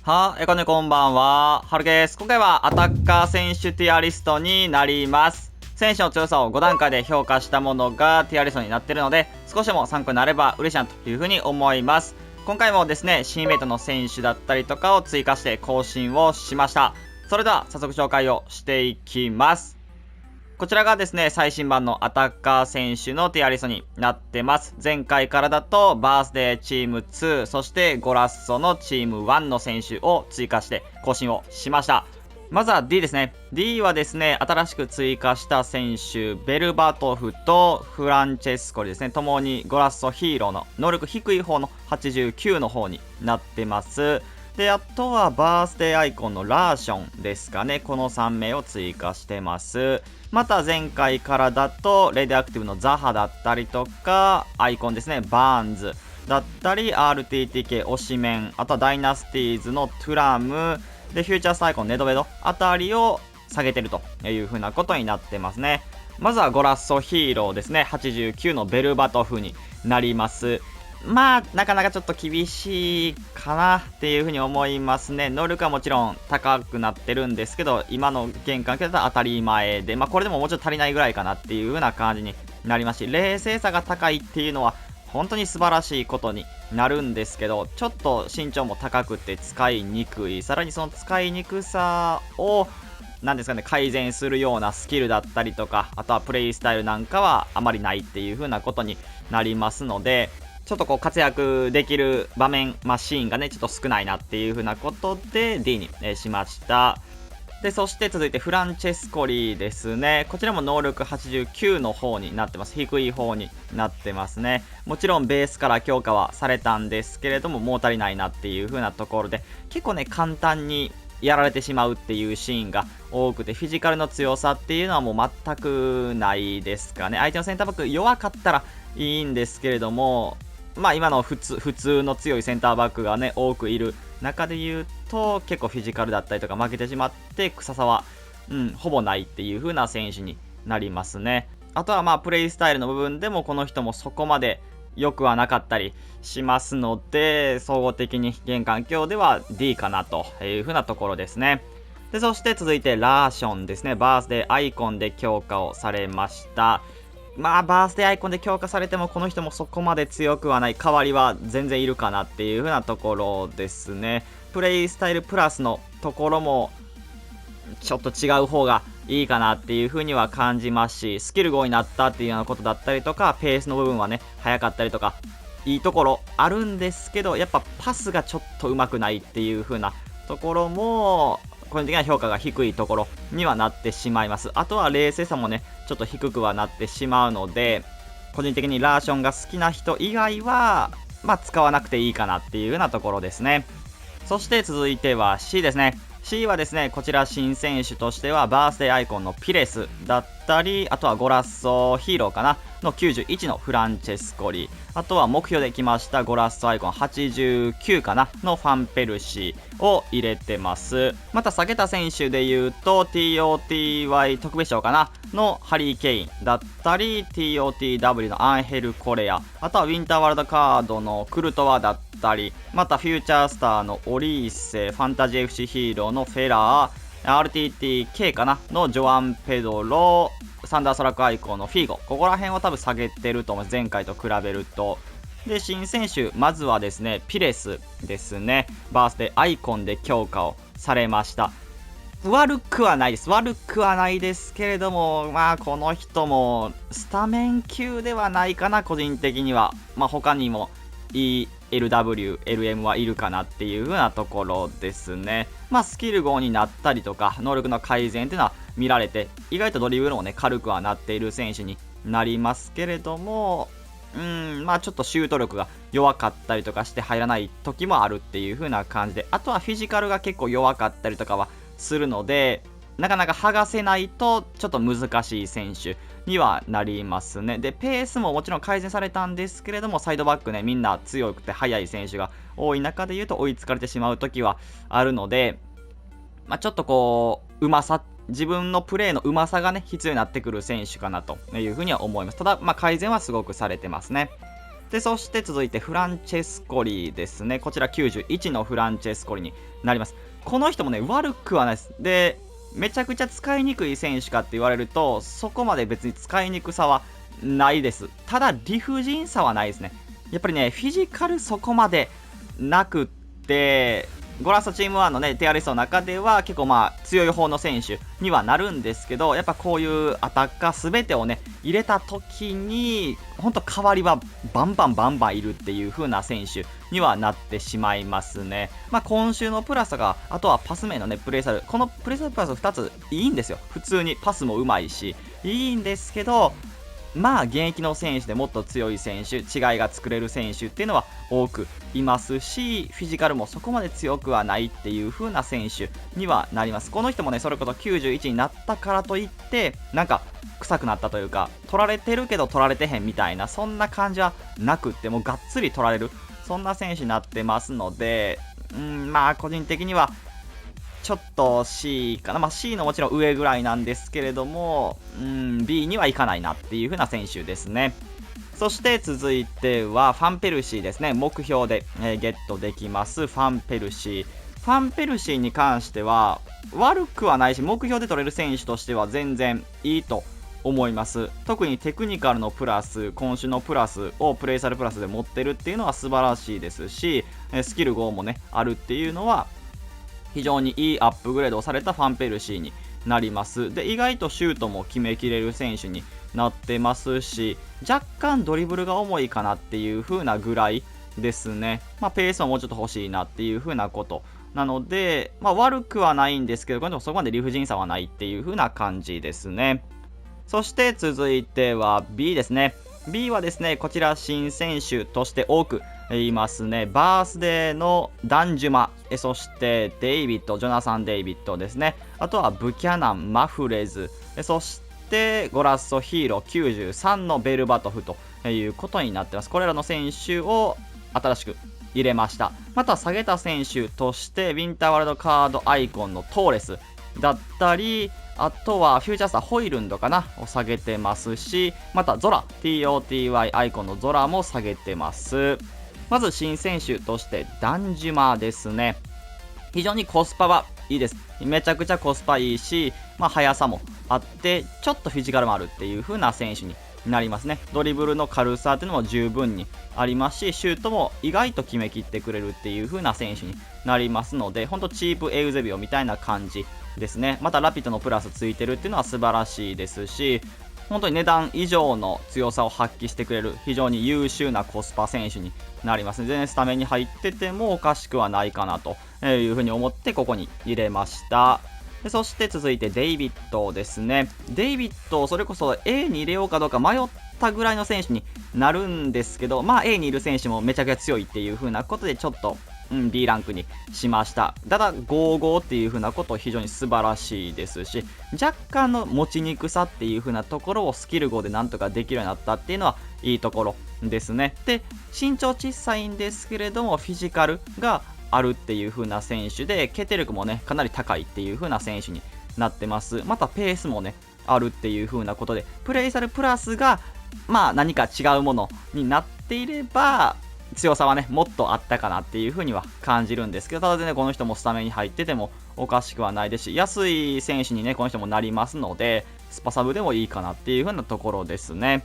こんばんは。はるです。今回はアタッカー選手ティアリストになります。選手の強さを5段階で評価したものがティアリストになっているので、少しでも参考になれば嬉しいなというふうに思います。今回もですね、新イベントの選手だったりとかを追加して更新をしました。それでは早速紹介をしていきます。こちらがですね、最新版のアタッカー選手のティアリストになってます。前回からだと、バースデーチーム2、そしてゴラッソのチーム1の選手を追加して更新をしました。まずは D ですね。D はですね、新しく追加した選手、ベルバトフとフランチェスコリですね。ともにゴラッソヒーローの能力低い方の89の方になってます。で、あとはバースデーアイコンのラーションですかね。この3名を追加してます。また前回からだと、レディアクティブのザハだったりとか、アイコンですね、バーンズだったり、RTTK 推しメン、あとはダイナスティーズのトゥラム、で、フューチャースアイコンネドベドあたりを下げてるという風なことになってますね。まずはゴラッソヒーローですね。89のベルバトフになります。まあ、なかなかちょっと厳しいかなっていうふうに思いますね。能力はもちろん高くなってるんですけど、今の現環境だと当たり前で、まあこれでももうちょっと足りないぐらいかなっていう風な感じになりますし、冷静さが高いっていうのは本当に素晴らしいことになるんですけど、ちょっと身長も高くて使いにくい、さらにその使いにくさをなんですかね、改善するようなスキルだったりとか、あとはプレイスタイルなんかはあまりないっていう風なことになりますので、ちょっとこう活躍できる場面、シーンがね、ちょっと少ないなっていう風なことで D に、しました。で、そして続いてフランチェスコリですね。こちらも能力89の方になってます。低い方になってますね。もちろんベースから強化はされたんですけれども、もう足りないなっていう風なところで、結構ね、簡単にやられてしまうっていうシーンが多くて、フィジカルの強さっていうのはもう全くないですかね。相手のセンターバック弱かったらいいんですけれども、今の普通の強いセンターバックがね、多くいる中で言うと、結構フィジカルだったりとか負けてしまって、臭さは、ほぼないっていう風な選手になりますね。あとはプレイスタイルの部分でもこの人もそこまで良くはなかったりしますので、総合的に現環境では D かなという風なところですね。で、そして続いてラーションですね。バースデーアイコンで強化をされました。バースデーアイコンで強化されてもこの人もそこまで強くはない、代わりは全然いるかなっていう風なところですね。プレイスタイルプラスのところもちょっと違う方がいいかなっていう風には感じますし、スキル5になったっていうようなことだったりとか、ペースの部分はね、速かったりとか、いいところあるんですけど、やっぱパスがちょっと上手くないっていう風なところも、個人的な評価が低いところにはなってしまいます。あとは冷静さもね、ちょっと低くはなってしまうので、個人的にラーションが好きな人以外は、使わなくていいかなっていうようなところですね。そして続いては C ですね。C はですね、こちら新選手としてはバースデーアイコンのピレスだったり、あとはゴラッソヒーローかなの91のフランチェスコリ、あとは目標できましたゴラッソアイコン89かなのファンペルシーを入れてます。また下げた選手で言うと TOTY 特別賞かなのハリー・ケインだったり、 TOTW のアンヘル・コレア、あとはウィンターワールドカードのクルトワだったり、またフューチャースターのオリーセ、ファンタジー FC ヒーローのフェラー、RTTK かなのジョアン・ペドロ、サンダーソラクアイコンのフィーゴ、ここら辺は多分下げてると思います、前回と比べると。で、新選手、まずはですね、ピレスですね、バースデーアイコンで強化をされました。悪くはないですけれども、この人もスタメン級ではないかな、個人的には。他にも ELW、LM はいるかなっていう風なところですね。スキル5になったりとか、能力の改善っていうのは見られて、意外とドリブルもね、軽くはなっている選手になりますけれども、ちょっとシュート力が弱かったりとかして入らない時もあるっていう風な感じで、あとはフィジカルが結構弱かったりとかはするので、なかなか剥がせないとちょっと難しい選手にはなりますね。で、ペースももちろん改善されたんですけれども、サイドバックね、みんな強くて速い選手が多い中で言うと追いつかれてしまう時はあるので、ちょっとこう、自分のプレーのうまさがね、必要になってくる選手かなというふうには思います。ただ、改善はすごくされてますね。で、そして続いてフランチェスコリですね。こちら91のフランチェスコリになります。この人もね、悪くはないです。で、めちゃくちゃ使いにくい選手かって言われると、そこまで別に使いにくさはないです。ただ、理不尽さはないですね。やっぱりね、フィジカルそこまでなくって、ゴラストチーム1のね、ティアリストの中では結構強い方の選手にはなるんですけど、やっぱこういうアタッカー全てをね、入れた時に、ほんと代わりはバンバンいるっていう風な選手にはなってしまいますね。今週のプラスが、あとはパス面のね、プレイサル。このプレイサルプラス2ついいんですよ。普通にパスもうまいし、いいんですけど、現役の選手でもっと強い選手、違いが作れる選手っていうのは多くいますし、フィジカルもそこまで強くはないっていう風な選手にはなります。この人もね、それこそ91になったからといって、なんか臭くなったというか、取られてるけど取られてへんみたいな、そんな感じはなくって、もうがっつり取られる、そんな選手になってますので、個人的にはちょっと C かな。C のもちろん上ぐらいなんですけれども、B にはいかないなっていう風な選手ですね。そして続いてはファンペルシーですね。目標で、ゲットできますファンペルシー。ファンペルシーに関しては悪くはないし、目標で取れる選手としては全然いいと思います。特にテクニカルのプラス、今週のプラスをプレイサルプラスで持ってるっていうのは素晴らしいですし、スキル5もね、あるっていうのは非常にいいアップグレードをされたファンペルシーになります。で、意外とシュートも決めきれる選手になってますし、若干ドリブルが重いかなっていう風なぐらいですね。ペースももうちょっと欲しいなっていう風なことなので、悪くはないんですけど、でもそこまで理不尽さはないっていう風な感じですね。そして続いては B ですね。B はですね、こちら新選手として多くいますね。バースデーのダンジュマ、そしてデイビッド、ジョナサン・デイビッドですね。あとはブキャナン、マフレズ、そしてゴラッソヒーロー93のベルバトフということになってます。これらの選手を新しく入れました。また下げた選手としてウィンターワールドカードアイコンのトーレスだったり、あとはフューチャースターホイルンドかなを下げてますし、またゾラ TOTY アイコンのゾラも下げてます。まず新選手としてダンジュマですね。非常にコスパはいいです。めちゃくちゃコスパいいし、速さもあってちょっとフィジカルもあるっていう風な選手になりますね。ドリブルの軽さっていうのも十分にありますし、シュートも意外と決めきってくれるっていう風な選手になりますので、ほんとチープエウゼビオみたいな感じですね。またラピッドのプラスついてるっていうのは素晴らしいですし、本当に値段以上の強さを発揮してくれる非常に優秀なコスパ選手になりますね。全然スタメンに入っててもおかしくはないかなというふうに思ってここに入れました。で、そして続いてデイビッドですね。デイビッド、それこそ A に入れようかどうか迷ったぐらいの選手になるんですけど、A にいる選手もめちゃくちゃ強いっていう風なことでちょっとB ランクにしました。ただ5-5っていう風なこと非常に素晴らしいですし、若干の持ちにくさっていう風なところをスキル5でなんとかできるようになったっていうのはいいところですね。で、身長小さいんですけれどもフィジカルがあるっていう風な選手で、決定力もねかなり高いっていう風な選手になってます。またペースもねあるっていう風なことで、プレイサルプラスが何か違うものになっていれば強さはねもっとあったかなっていう風には感じるんですけど、ただねこの人もスタメンに入っててもおかしくはないですし、安い選手にねこの人もなりますので、スパサブでもいいかなっていう風なところですね。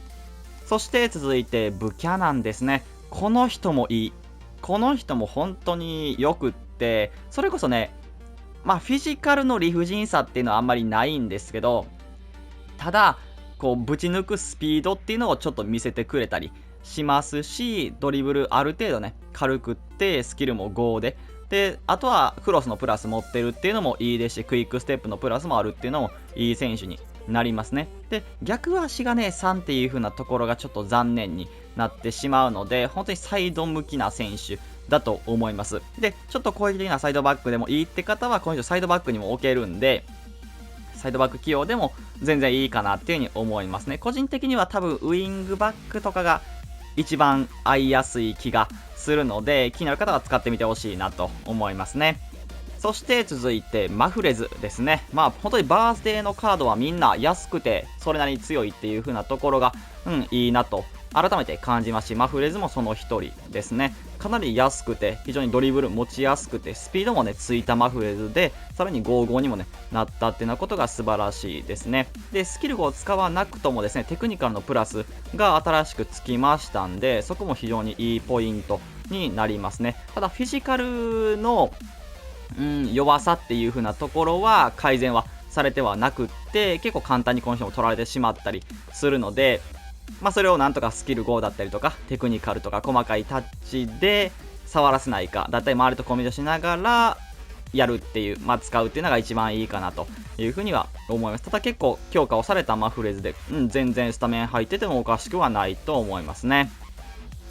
そして続いてブキャナンですね。この人もいい。この人も本当によくって、それこそねフィジカルの理不尽さっていうのはあんまりないんですけど、ただこうぶち抜くスピードっていうのをちょっと見せてくれたりしますし、ドリブルある程度ね軽くってスキルも5で、あとはクロスのプラス持ってるっていうのもいいですし、クイックステップのプラスもあるっていうのもいい選手になりますね。で、逆足がね3っていう風なところがちょっと残念になってしまうので、本当にサイド向きな選手だと思います。で、ちょっと攻撃的なサイドバックでもいいって方はこの人サイドバックにも置けるんで、サイドバック起用でも全然いいかなっていう風に思いますね。個人的には多分ウイングバックとかが一番合いやすい気がするので、気になる方は使ってみてほしいなと思いますね。そして続いてマフレズですね。本当にバースデーのカードはみんな安くてそれなりに強いっていう風なところがいいなと改めて感じますし、マフレーズもその一人ですね。かなり安くて、非常にドリブル持ちやすくて、スピードもね、ついたマフレーズで、さらに55にもね、なったっていうようなことが素晴らしいですね。で、スキル5を使わなくともですね、テクニカルのプラスが新しくつきましたんで、そこも非常にいいポイントになりますね。ただ、フィジカルの弱さっていう風なところは改善はされてはなくって、結構簡単にコンディションを取られてしまったりするので、それをなんとかスキル5だったりとかテクニカルとか細かいタッチで触らせないかだったり、周りとコミュニケーションしながらやるっていう、使うっていうのが一番いいかなというふうには思います。ただ結構強化をされたマフレーズで、全然スタメン入っててもおかしくはないと思いますね。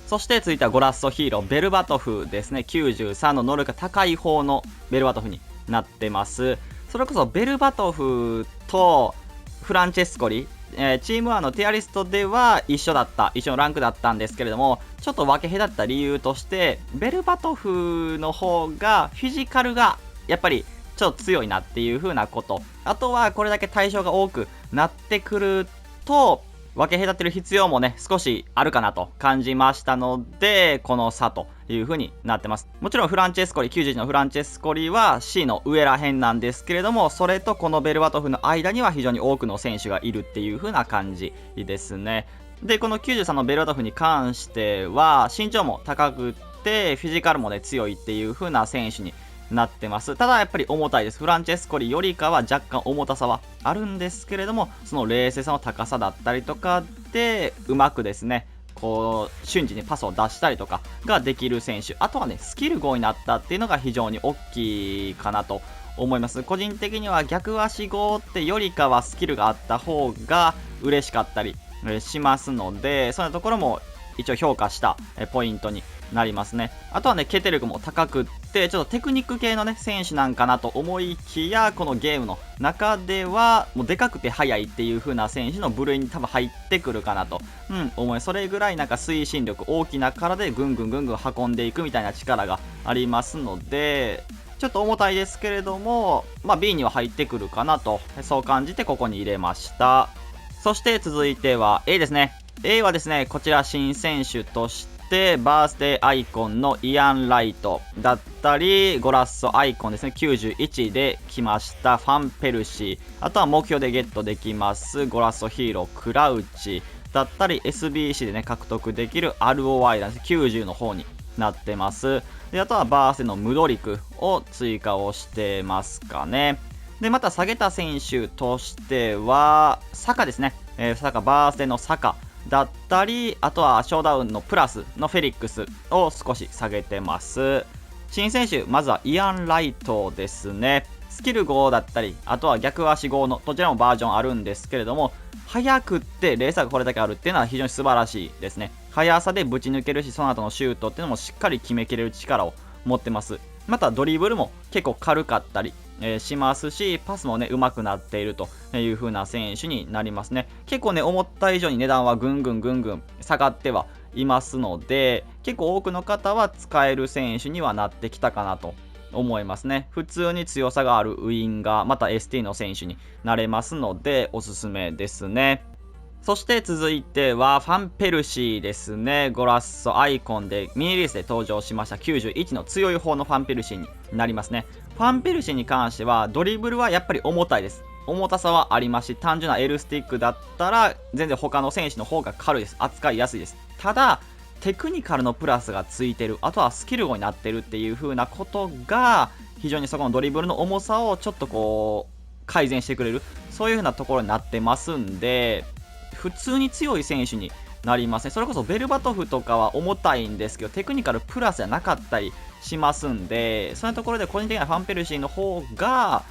そして続いてはゴラッソヒーローベルバトフですね。93の能力が高い方のベルバトフになってます。それこそベルバトフとフランチェスコリ、チーム1のティアリストでは一緒のランクだったんですけれども、ちょっと分け隔った理由としてベルバトフの方がフィジカルがやっぱりちょっと強いなっていう風なこと、あとはこれだけ対象が多くなってくると分け隔てる必要もね少しあるかなと感じましたので、この差という風になってます。もちろんフランチェスコリ91のフランチェスコリは C の上ら辺なんですけれども、それとこのベルバトフの間には非常に多くの選手がいるっていう風な感じですね。でこの93のベルバトフに関しては身長も高くってフィジカルもね強いっていう風な選手になってます。ただやっぱり重たいです。フランチェスコリよりかは若干重たさはあるんですけれども、その冷静さの高さだったりとかでうまくですねこう瞬時にパスを出したりとかができる選手、あとはねスキル5になったっていうのが非常に大きいかなと思います。個人的には逆足5ってよりかはスキルがあった方が嬉しかったりしますので、そういうところも一応評価したポイントになりますね。あとはね決定力も高くってちょっとテクニック系のね選手なんかなと思いきや、このゲームの中ではもうでかくて速いっていう風な選手の部類に多分入ってくるかなと、思い、それぐらいなんか推進力大きな体でぐんぐん運んでいくみたいな力がありますので、ちょっと重たいですけれども、B には入ってくるかなと、そう感じてここに入れました。そして続いては A ですね。A はですね、こちら新選手としてバースデーアイコンのイアン・ライトだったり、ゴラッソアイコンですね、91で来ましたファン・ペルシー、あとは目標でゲットできますゴラッソヒーロークラウチだったり、 SBC でね獲得できる ROI なんです。90の方になってます。であとはバースデーのムドリクを追加をしてますかね。でまた下げた選手としてはサカですね、サカバースデーのサカだったり、あとはショーダウンのプラスのフェリックスを少し下げてます。新選手まずはイアン・ライトですね。スキル5だったり、あとは逆足5のどちらもバージョンあるんですけれども、速くってレーサーがこれだけあるっていうのは非常に素晴らしいですね。速さでぶち抜けるし、その後のシュートっていうのもしっかり決めきれる力を持ってます。またドリブルも結構軽かったりしますし、パスもね上手くなっているという風な選手になりますね。結構ね思った以上に値段はぐんぐん下がってはいますので、結構多くの方は使える選手にはなってきたかなと思いますね。普通に強さがあるウインガー、また ST の選手になれますのでおすすめですね。そして続いてはファン・ペルシーですね。ゴラッソアイコンでミニリースで登場しました91の強い方のファン・ペルシーになりますね。ファン・ペルシーに関してはドリブルはやっぱり重たいです。重たさはありますし、単純な L スティックだったら全然他の選手の方が軽いです。扱いやすいです。ただテクニカルのプラスがついてる、あとはスキル5になってるっていう風なことが非常にそこのドリブルの重さをちょっとこう改善してくれる、そういう風なところになってますんで、普通に強い選手になりますね。それこそベルバトフとかは重たいんですけどテクニカルプラスじゃなかったりしますんで、そういうところで個人的にはファン・ペルシーの方が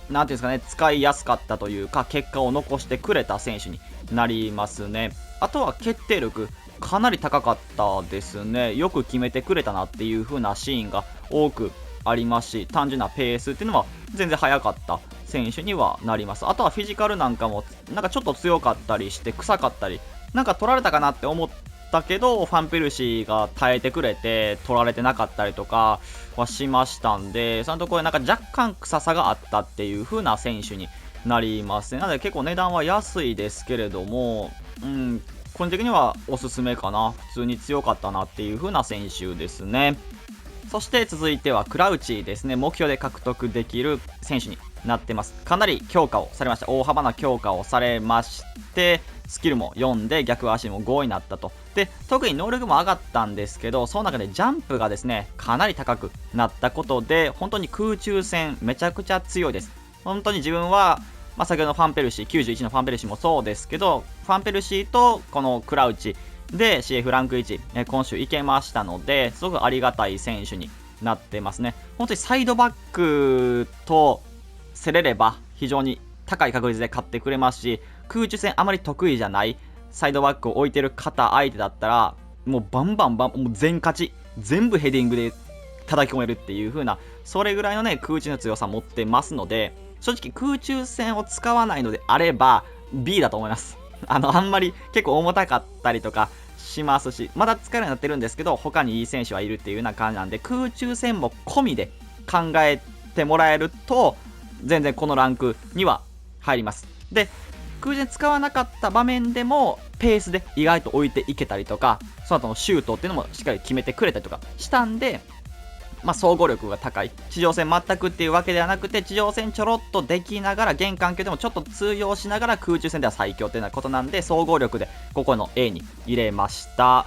なんていうんですかね、使いやすかったというか結果を残してくれた選手になりますね。あとは決定力かなり高かったですね。よく決めてくれたなっていう風なシーンが多くありますし、単純なペースっていうのは全然速かった選手にはなります。あとはフィジカルなんかもなんかちょっと強かったりして臭かったり、なんか取られたかなって思ったけどファン・ペルシーが耐えてくれて取られてなかったりとかはしましたんで、そのところでなんか若干臭さがあったっていう風な選手になりますね。なので結構値段は安いですけれども、個人的にはおすすめかな。普通に強かったなっていう風な選手ですね。そして続いてはクラウチですね。目標で獲得できる選手になってます。かなり強化をされました。大幅な強化をされまして、スキルも4で逆足も5になったと。で、特に能力も上がったんですけど、その中でジャンプがですね、かなり高くなったことで、本当に空中戦めちゃくちゃ強いです。本当に自分は、先ほどのファンペルシー、91のファンペルシーもそうですけど、ファンペルシーとこのクラウチで CF ランク1、今週いけましたので、すごくありがたい選手になってますね。本当にサイドバックと競れれば非常に高い確率で勝ってくれますし、空中戦あまり得意じゃないサイドバックを置いてる方相手だったら、もうバンバンもう全勝ち、全部ヘディングで叩き込めるっていう風な、それぐらいのね、空中の強さ持ってますので、正直空中戦を使わないのであれば B だと思います。あんまり結構重たかったりとかしますし、まだ使えるようになってるんですけど、他にいい選手はいるっていうような感じなんで、空中戦も込みで考えてもらえると全然このランクには入ります。で、空中戦使わなかった場面でもペースで意外と置いていけたりとか、その後のシュートっていうのもしっかり決めてくれたりとかしたんで、総合力が高い。地上戦全くっていうわけではなくて、地上戦ちょろっとできながら、現環境でもちょっと通用しながら空中戦では最強っていうようなことなんで、総合力でここの A に入れました。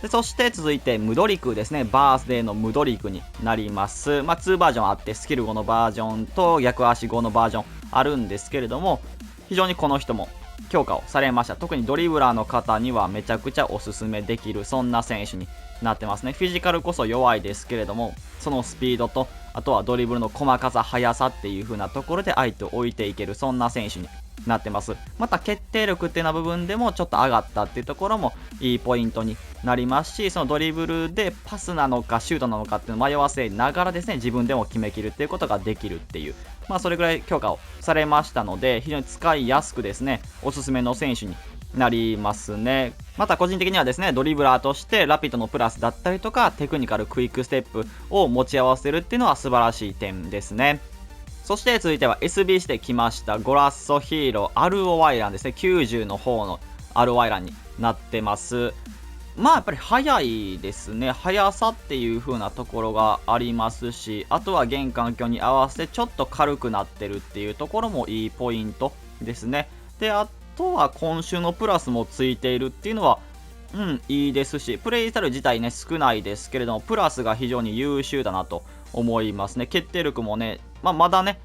で、そして続いてムドリクですね。バースデーのムドリクになります。2バージョンあって、スキル5のバージョンと逆足5のバージョンあるんですけれども、非常にこの人も強化をされました。特にドリブラーの方にはめちゃくちゃおすすめできる、そんな選手になってますね。フィジカルこそ弱いですけれども、そのスピードと、あとはドリブルの細かさ、速さっていう風なところで相手を置いていける、そんな選手になってます。また決定力っていうような部分でもちょっと上がったっていうところもいいポイントになりますし、そのドリブルでパスなのかシュートなのかっていうのを迷わせながらですね、自分でも決めきるっていうことができるっていう、それぐらい強化をされましたので、非常に使いやすくですね、おすすめの選手になりますね。また個人的にはですね、ドリブラーとしてラピッドのプラスだったりとか、テクニカルクイックステップを持ち合わせるっていうのは素晴らしい点ですね。そして続いては SB してきましたゴラッソヒーローアルオワイランですね。90の方のアルオワイランになってます。やっぱり速いですね。速さっていう風なところがありますし、あとは現環境に合わせてちょっと軽くなってるっていうところもいいポイントですね。で、あとは今週のプラスもついているっていうのは、いいですし、プレイスタイル自体ね、少ないですけれども、プラスが非常に優秀だなと思いますね。決定力もね、まだね、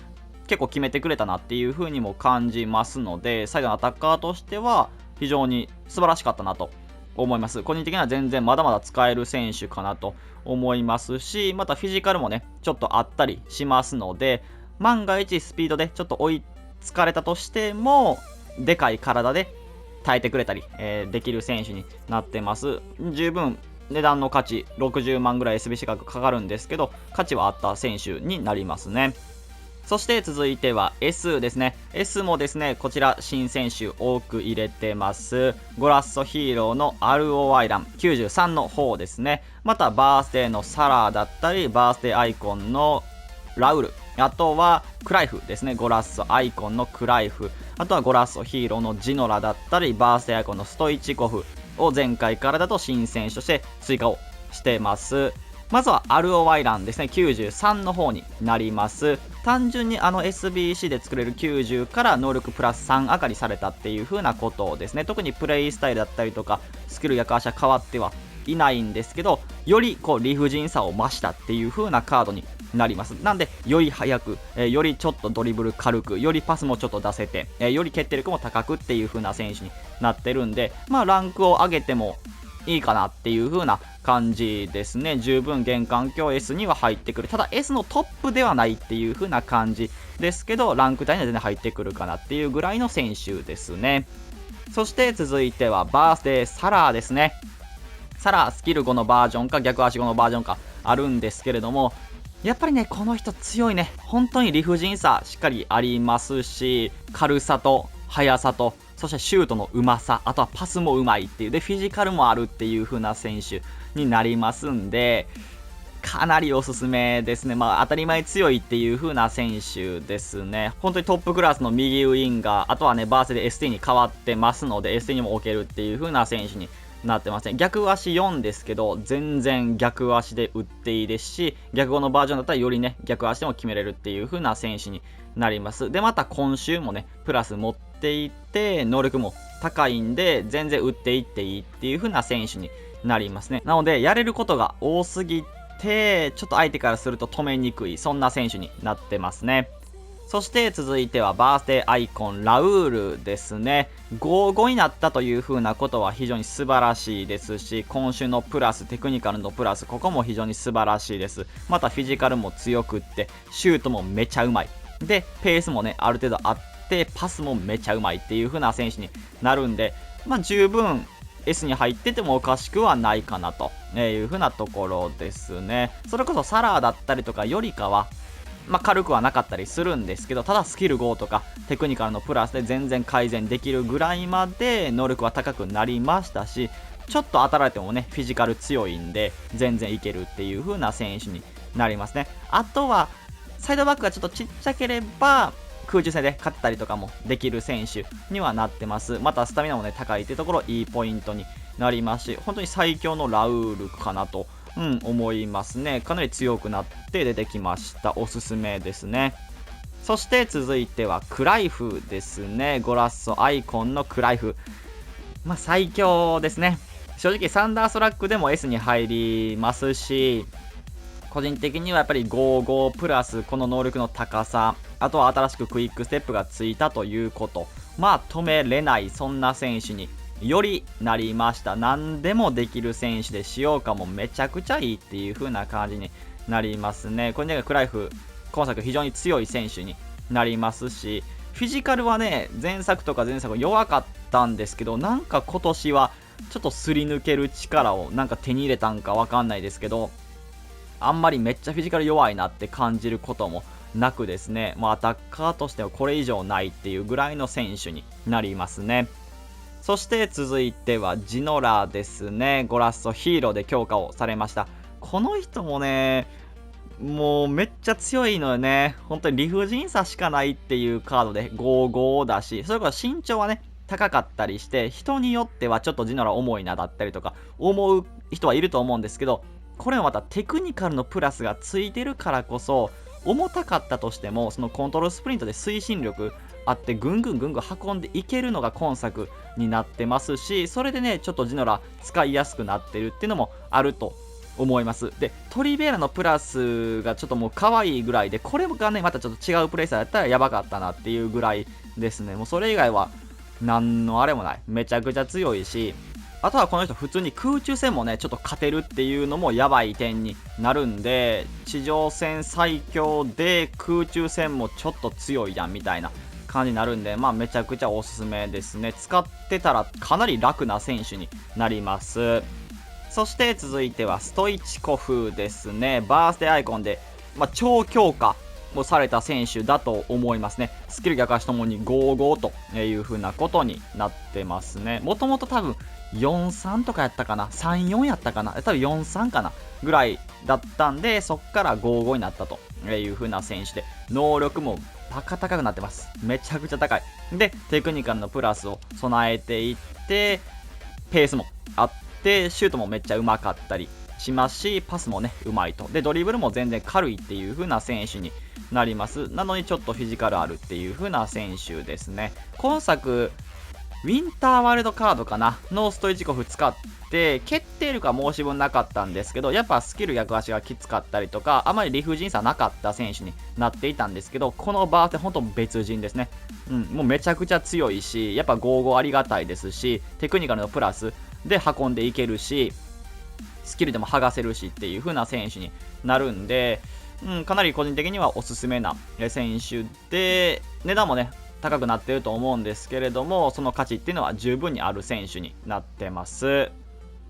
結構決めてくれたなっていう風にも感じますので、サイドのアタッカーとしては非常に素晴らしかったなと思います。個人的には全然まだまだ使える選手かなと思いますし、またフィジカルもね、ちょっとあったりしますので、万が一スピードでちょっと追いつかれたとしても、でかい体で耐えてくれたり、できる選手になってます。十分値段の価値、60万ぐらい SBC 価格かかるんですけど、価値はあった選手になりますね。そして続いては S ですね。S もですね、こちら新選手多く入れてます。ゴラッソヒーローのアルオワイラン93の方ですね。またバースデーのサラーだったり、バースデーアイコンのラウル、あとはクライフですね。ゴラッソアイコンのクライフ、あとはゴラッソヒーローのジノラだったり、バースデーアイコンのストイチコフを前回からだと新選手として追加をしてます。まずはアルオワイランですね。93の方になります。単純にSBC で作れる90から能力プラス3上がりされたっていう風なことですね。特にプレイスタイルだったりとかスキルやカーシャ変わってはいないんですけど、より理不尽さを増したっていう風なカードになります。なんでより速く、よりちょっとドリブル軽く、よりパスもちょっと出せて、より決定力も高くっていう風な選手になってるんで、ランクを上げてもいいかなっていう風な感じですね。十分現環境 S には入ってくる。ただ S のトップではないっていう風な感じですけど、ランク帯には全然入ってくるかなっていうぐらいの選手ですね。そして続いてはバースデーサラーですね。サラースキル5のバージョンか逆足5のバージョンかあるんですけれども、やっぱりね、この人強いね。本当に理不尽さしっかりありますし、軽さと速さと、そしてシュートのうまさ、あとはパスもうまいっていうで、フィジカルもあるっていう風な選手になりますんで、かなりおすすめですね。当たり前強いっていう風な選手ですね。本当にトップクラスの右ウインガー、あとはね、バースで ST に変わってますので、ST にも置けるっていう風な選手になってますね。逆足4ですけど、全然逆足で打っていいですし、逆後のバージョンだったらよりね、逆足でも決めれるっていう風な選手になります。で、また今週もね、プラス持っていって、能力も高いんで、全然打っていっていいっていう風な選手になりますね。なので、やれることが多すぎて、ちょっと相手からすると止めにくい、そんな選手になってますね。そして続いてはバースデーアイコンラウールですね。5-5になったという風なことは非常に素晴らしいですし、今週のプラス、テクニカルのプラス、ここも非常に素晴らしいです。またフィジカルも強くって、シュートもめちゃうまい。で、ペースもね、ある程度あって、パスもめちゃうまいっていう風な選手になるんで、十分 S に入っててもおかしくはないかなという風なところですね。それこそサラーだったりとかよりかは、軽くはなかったりするんですけど、ただスキル5とかテクニカルのプラスで全然改善できるぐらいまで能力は高くなりましたし、ちょっと当たられてもね、フィジカル強いんで、全然いけるっていう風な選手になりますね。あとは、サイドバックがちょっとちっちゃければ、空中戦で勝ったりとかもできる選手にはなってます。またスタミナもね、高いっていうところ、いいポイントになりますし、本当に最強のラウールかなと。思いますね。かなり強くなって出てきました。おすすめですね。そして続いてはクライフですね。ゴラッソアイコンのクライフ。最強ですね。正直サンダーストラックでも S に入りますし、個人的にはやっぱり55プラスこの能力の高さ、あとは新しくクイックステップがついたということ。止めれない、そんな選手によりなりました。何でもできる選手で使用感もめちゃくちゃいいっていう風な感じになりますね。これね、クライフ、今作非常に強い選手になりますし、フィジカルはね、前作とか前作弱かったんですけど、なんか今年はちょっとすり抜ける力をなんか手に入れたんかわかんないですけど、あんまりめっちゃフィジカル弱いなって感じることもなくですね、アタッカーとしてはこれ以上ないっていうぐらいの選手になりますね。そして続いてはジノラですね。ゴラッソヒーローで強化をされました。この人もね、もうめっちゃ強いのよね。本当に理不尽さしかないっていうカードで5-5だし、それから身長はね、高かったりして、人によってはちょっとジノラ重いなだったりとか思う人はいると思うんですけど、これはまたテクニカルのプラスがついてるからこそ、重たかったとしても、そのコントロールスプリントで推進力あってぐんぐん運んでいけるのが今作になってますし、それでねちょっとジノラ使いやすくなってるっていうのもあると思います。でトリベーラのプラスがちょっともう可愛いぐらいで、これがねまたちょっと違うプレイスターやったらやばかったなっていうぐらいですね。もうそれ以外は何のあれもない、めちゃくちゃ強いし、あとはこの人普通に空中戦もねちょっと勝てるっていうのもやばい点になるんで、地上戦最強で空中戦もちょっと強いやんみたいな感じになるんで、めちゃくちゃおすすめですね。使ってたらかなり楽な選手になります。そして続いてはストイチコフですね。バースデーアイコンで、超強化をされた選手だと思いますね。スキル逆足ともに5-5という風なことになってますね。もともと多分4-3とかやったかな、3-4やったかな、多分4-3かなぐらいだったんで、そっから5-5になったという風な選手で、能力もバカ高くなってます。めちゃくちゃ高い。で、テクニカルのプラスを備えていって、ペースもあって、シュートもめっちゃうまかったりしますし、パスもね、うまいと。で、ドリブルも全然軽いっていう風な選手になります。なのにちょっとフィジカルあるっていう風な選手ですね。今作、ウィンターワールドカードかなのストイチコフ使って決定力は申し分なかったんですけど、やっぱスキル逆足がきつかったりとか、あまり理不尽さなかった選手になっていたんですけど、このバーって本当別人ですね。もうめちゃくちゃ強いし、やっぱ5-5ありがたいですし、テクニカルのプラスで運んでいけるし、スキルでも剥がせるしっていう風な選手になるんで、かなり個人的にはおすすめな選手で、値段もね高くなっていると思うんですけれども、その価値っていうのは十分にある選手になってます。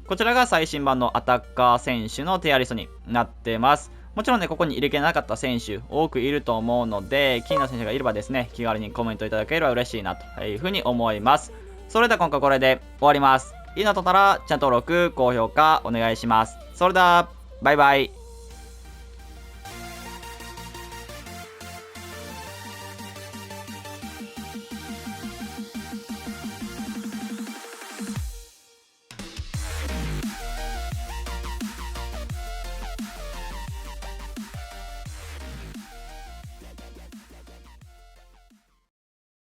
こちらが最新版のアタッカー選手のティアリストになってます。もちろんね、ここに入れきれなかった選手多くいると思うので、気になる選手がいればですね、気軽にコメントいただければ嬉しいなというふうに思います。それでは今回これで終わります。いいなと思ったらチャンネル登録、高評価お願いします。それではバイバイ。